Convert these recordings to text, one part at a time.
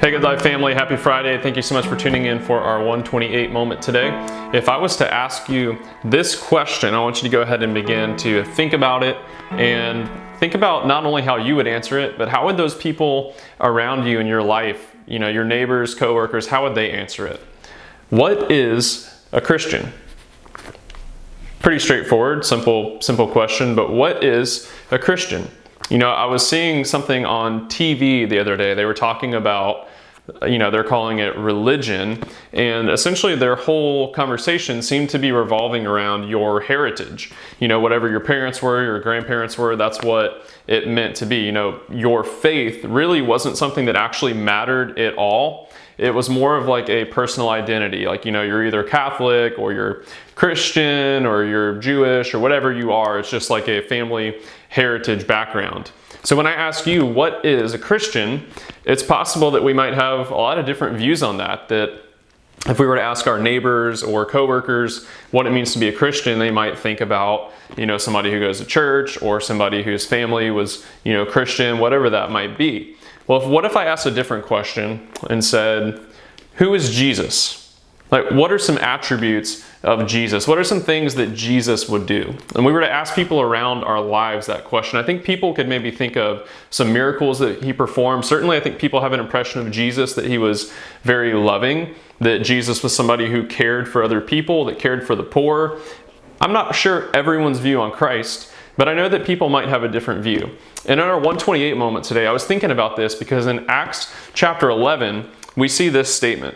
Hey Good Life family, happy Friday. Thank you so much for tuning in for our 128 moment today. If I was to ask you this question, I want you to go ahead and begin to think about it and think about not only how you would answer it, but how would those people around you in your life, your neighbors, coworkers, how would they answer it? What is a Christian? Pretty straightforward, simple question, but what is a Christian? I was seeing something on TV the other day. They were talking about, they're calling it religion, and essentially their whole conversation seemed to be revolving around your heritage. Whatever your parents were, your grandparents were, that's what it meant to be. Your faith really wasn't something that actually mattered at all. It was more of like a personal identity. Like, you're either Catholic or you're Christian or you're Jewish or whatever you are. It's just like a family heritage background. So when I ask you, what is a Christian? It's possible that we might have a lot of different views on that. That if we were to ask our neighbors or coworkers what it means to be a Christian, they might think about, somebody who goes to church or somebody whose family was, Christian, whatever that might be. Well, what if I asked a different question and said, who is Jesus? Like, what are some attributes of Jesus? What are some things that Jesus would do? And we were to ask people around our lives that question. I think people could maybe think of some miracles that he performed. Certainly, I think people have an impression of Jesus that he was very loving, that Jesus was somebody who cared for other people, that cared for the poor. I'm not sure everyone's view on Christ, but I know that people might have a different view. And in our 128 moment today, I was thinking about this because in Acts chapter 11, we see this statement.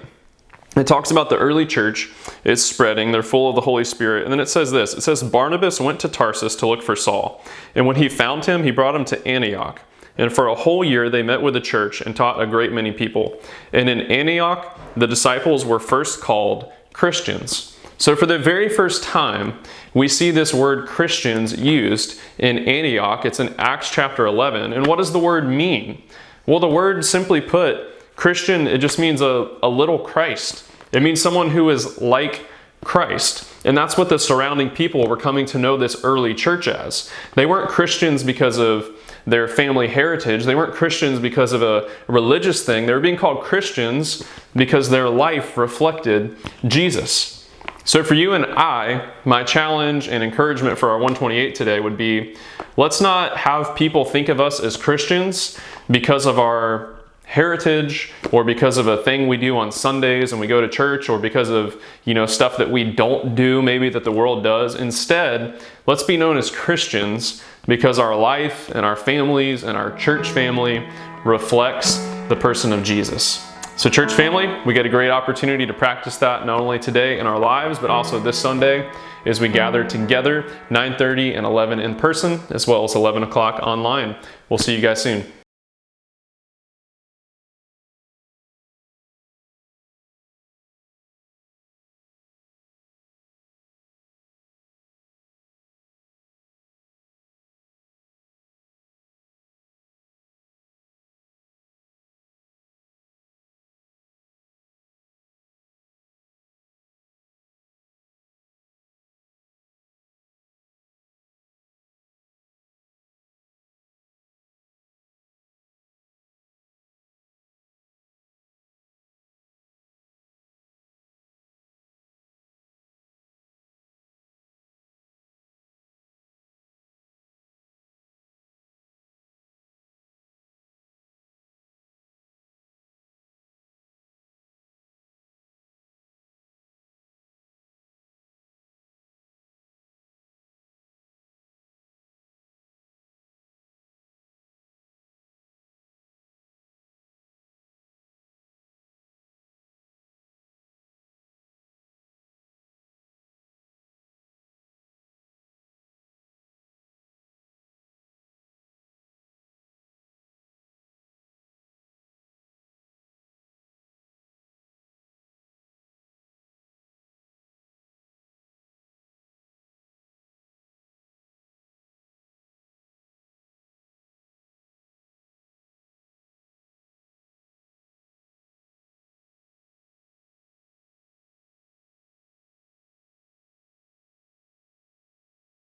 It talks about the early church. It's spreading. They're full of the Holy Spirit. And then it says this. It says, Barnabas went to Tarsus to look for Saul. And when he found him, he brought him to Antioch. And for a whole year, they met with the church and taught a great many people. And in Antioch, the disciples were first called Christians. So for the very first time, we see this word Christians used in Antioch. It's in Acts chapter 11. And what does the word mean? Well, the word, simply put, Christian, it just means a little Christ. It means someone who is like Christ. And that's what the surrounding people were coming to know this early church as. They weren't Christians because of their family heritage. They weren't Christians because of a religious thing. They were being called Christians because their life reflected Jesus. So for you and I, my challenge and encouragement for our 128 today would be, let's not have people think of us as Christians because of our heritage or because of a thing we do on Sundays when we go to church or because of, stuff that we don't do maybe that the world does. Instead, let's be known as Christians because our life and our families and our church family reflects the person of Jesus. So church family, we get a great opportunity to practice that not only today in our lives, but also this Sunday as we gather together, 9:30 and 11 in person, as well as 11 o'clock online. We'll see you guys soon.